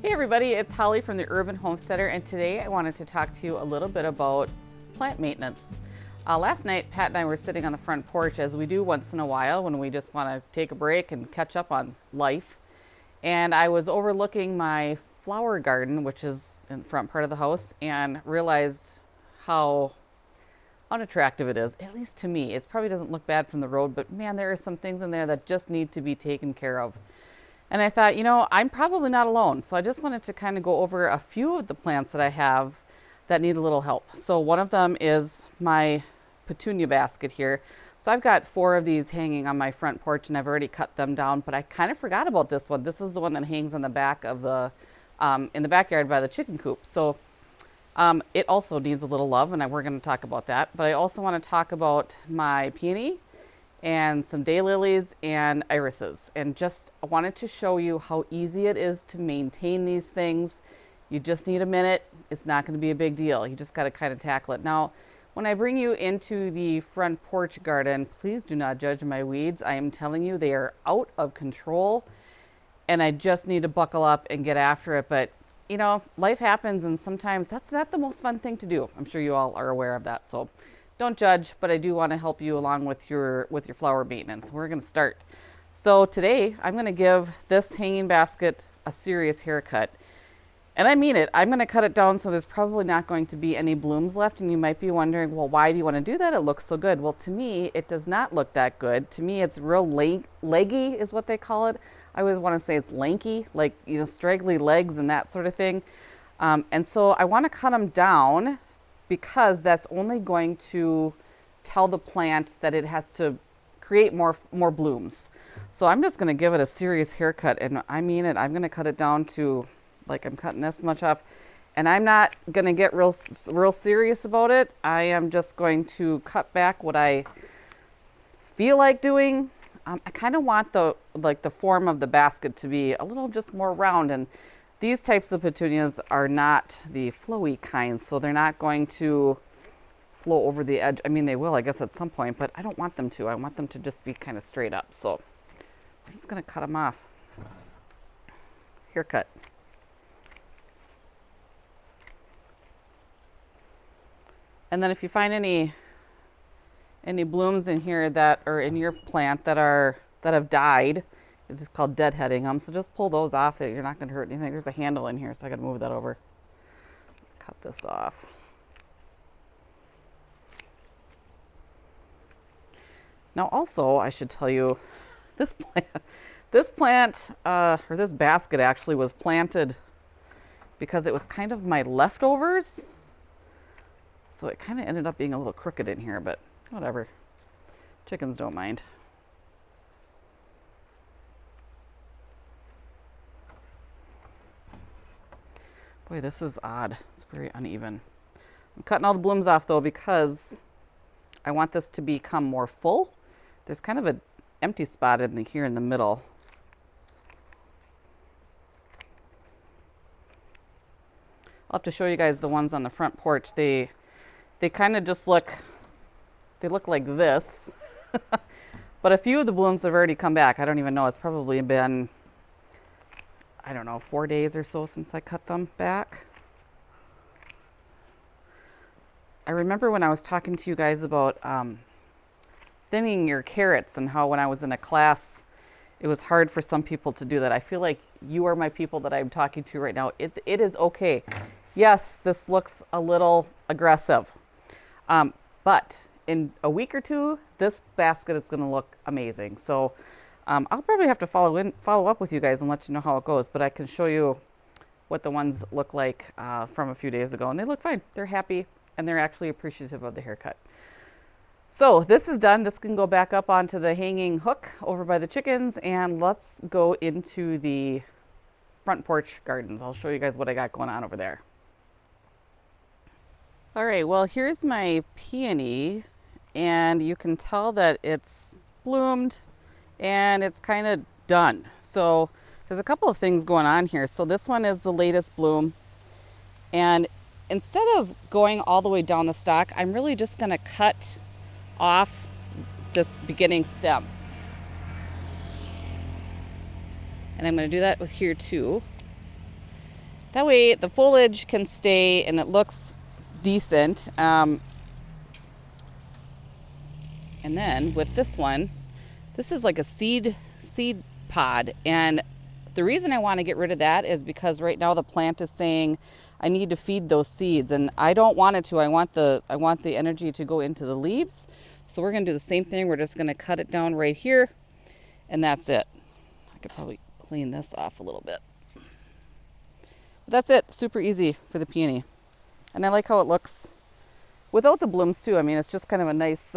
Hey everybody, it's Holly from the Urban Homesteader, and today I wanted to talk to you a little bit about plant maintenance. Last night, Pat and I were sitting on the front porch, as we do once in a while when we just want to take a break and catch up on life. And I was overlooking my flower garden, which is in the front part of the house, and realized how unattractive it is, at least to me. It probably doesn't look bad from the road, but man, there are some things in there that just need to be taken care of. And I thought, you know, I'm probably not alone. So I just wanted to kind of go over a few of the plants that I have that need a little help. So one of them is my petunia basket here. So I've got 4 of these hanging on my front porch, and I've already cut them down, but I kind of forgot about this one. This is the one that hangs on the back of the, in the backyard by the chicken coop. So it also needs a little love, and we're going to talk about that. But I also want to talk about my peony and some daylilies and irises, and just I wanted to show you how easy it is to maintain these things. You just need a minute. It's not going to be a big deal. You just got to kind of tackle it. Now, when I bring you into the front porch garden, please do not judge my weeds. I am telling you, they are out of control, and I just need to buckle up and get after it. But you know, life happens, and sometimes that's not the most fun thing to do. I'm sure you all are aware of that. So don't judge, but I do want to help you along with your flower maintenance. We're going to start. So today I'm going to give this hanging basket a serious haircut. And I mean it. I'm going to cut it down so there's probably not going to be any blooms left. And you might be wondering, well, why do you want to do that? It looks so good. Well, to me, it does not look that good. To me, it's real leggy is what they call it. I always want to say it's lanky, like, you know, straggly legs and that sort of thing. And so I want to cut them down, because that's only going to tell the plant that it has to create more blooms. So I'm just going to give it a serious haircut, and I mean it. I'm going to cut it down to, like, I'm cutting this much off, and I'm not going to get real serious about it. I am just going to cut back what I feel like doing. I kind of want the form of the basket to be a little just more round, and these types of petunias are not the flowy kinds, so they're not going to flow over the edge. I mean, they will, I guess, at some point, but I don't want them to. I want them to just be kind of straight up. So I'm just going to cut them off. Haircut. And then if you find any blooms in here that are in your plant that have died, it's called deadheading them. So just pull those off. You're not going to hurt anything. There's a handle in here, so I got to move that over. Cut this off. Now, also, I should tell you, this plant, or this basket actually was planted because it was kind of my leftovers. So it kind of ended up being a little crooked in here, but whatever. Chickens don't mind. Boy, this is odd. It's very uneven. I'm cutting all the blooms off, though, because I want this to become more full. There's kind of an empty spot here in the middle. I'll have to show you guys the ones on the front porch. They kind of just look like this. But a few of the blooms have already come back. I don't even know. It's probably been, I don't know, 4 days or so since I cut them back. I remember when I was talking to you guys about thinning your carrots, and how when I was in a class, it was hard for some people to do that. I feel like you are my people that I'm talking to right now. It is okay. Yes, this looks a little aggressive, but in a week or 2, this basket is going to look amazing. So I'll probably have to follow up with you guys and let you know how it goes, but I can show you what the ones look like from a few days ago, and they look fine. They're happy, and they're actually appreciative of the haircut. So this is done. This can go back up onto the hanging hook over by the chickens, and let's go into the front porch gardens. I'll show you guys what I got going on over there. All right, well, here's my peony, and you can tell that it's bloomed and it's kind of done. So there's a couple of things going on here. So this one is the latest bloom, and instead of going all the way down the stalk, I'm really just going to cut off this beginning stem. And I'm going to do that with here too. That way the foliage can stay and it looks decent. And then with this one, this is like a seed pod. And the reason I want to get rid of that is because right now the plant is saying I need to feed those seeds, and I don't want it to. I want the energy to go into the leaves. So we're going to do the same thing. We're just going to cut it down right here, and that's it. I could probably clean this off a little bit. But that's it. Super easy for the peony. And I like how it looks without the blooms too. I mean, it's just kind of a nice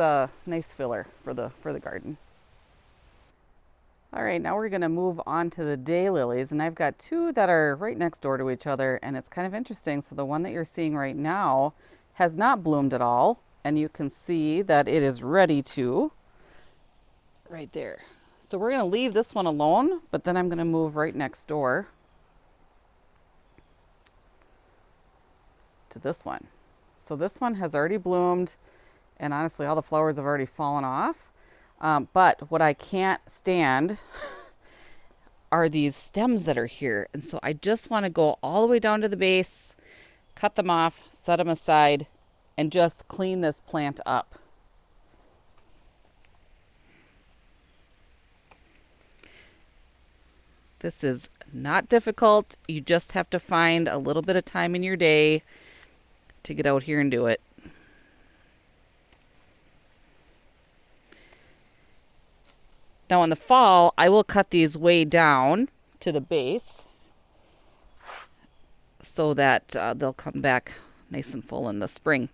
nice filler for the garden. All right, now we're going to move on to the daylilies, and I've got two that are right next door to each other, and it's kind of interesting. So the one that you're seeing right now has not bloomed at all, and you can see that it is ready to right there. So we're going to leave this one alone, but then I'm going to move right next door to this one. So this one has already bloomed, and honestly, all the flowers have already fallen off. But what I can't stand are these stems that are here. And so I just want to go all the way down to the base, cut them off, set them aside, and just clean this plant up. This is not difficult. You just have to find a little bit of time in your day to get out here and do it. Now in the fall, I will cut these way down to the base so that they'll come back nice and full in the spring.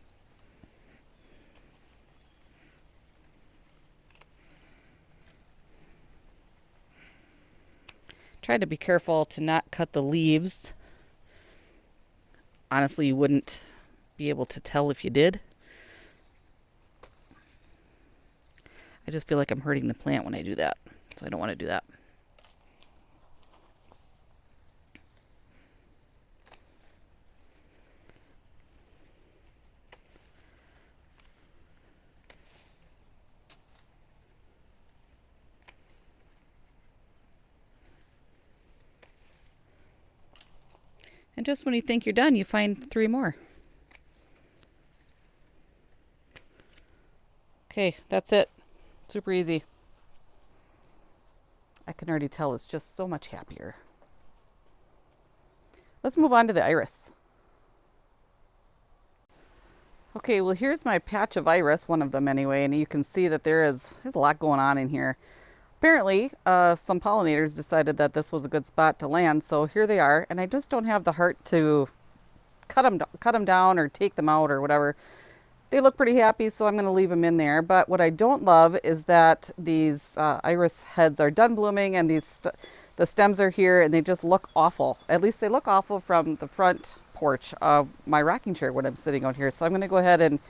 Try to be careful to not cut the leaves. Honestly, you wouldn't be able to tell if you did. I just feel like I'm hurting the plant when I do that, so I don't want to do that. And just when you think you're done, you find 3 more. Okay, that's it. Super easy. I can already tell it's just so much happier. Let's move on to the iris. Okay, well here's my patch of iris, one of them anyway, and you can see that there's a lot going on in here. Apparently, some pollinators decided that this was a good spot to land, so here they are, and I just don't have the heart to cut them down or take them out or whatever. They look pretty happy, so I'm going to leave them in there. But what I don't love is that these iris heads are done blooming, and the stems are here, and they just look awful. At least they look awful from the front porch of my rocking chair when I'm sitting out here. So I'm going to go ahead and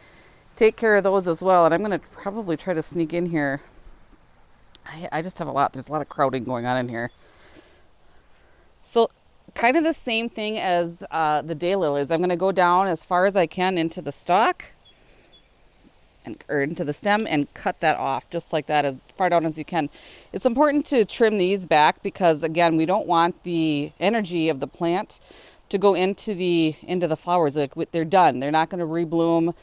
take care of those as well. And I'm going to probably try to sneak in here. I just have there's a lot of crowding going on in here. So kind of the same thing as the daylilies. I'm going to go down as far as I can into the stalk or into the stem and cut that off just like that, as far down as you can. It's important to trim these back because again, we don't want the energy of the plant to go into the flowers. Like they're done. They're not going to rebloom.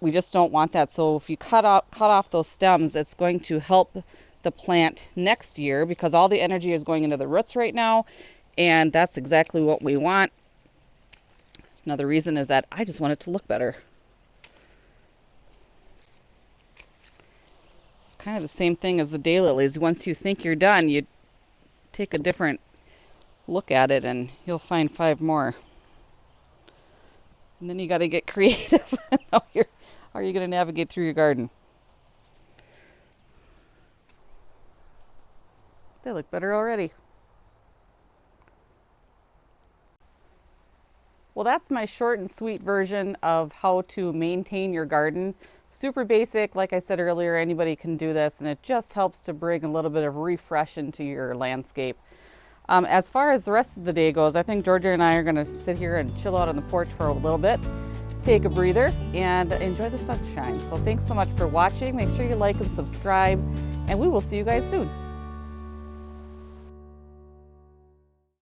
We just don't want that. So if you cut off those stems, it's going to help the plant next year because all the energy is going into the roots right now, and that's exactly what we want. Another reason is that I just want it to look better. It's kind of the same thing as the daylilies. Once you think you're done, you take a different look at it and you'll find 5 more. And then you got to get creative. How are you going to navigate through your garden? They look better already. Well, that's my short and sweet version of how to maintain your garden. Super basic. Like I said earlier, anybody can do this, and it just helps to bring a little bit of refresh into your landscape. As far as the rest of the day goes, I think Georgia and I are going to sit here and chill out on the porch for a little bit, take a breather, and enjoy the sunshine. So thanks so much for watching. Make sure you like and subscribe, and we will see you guys soon.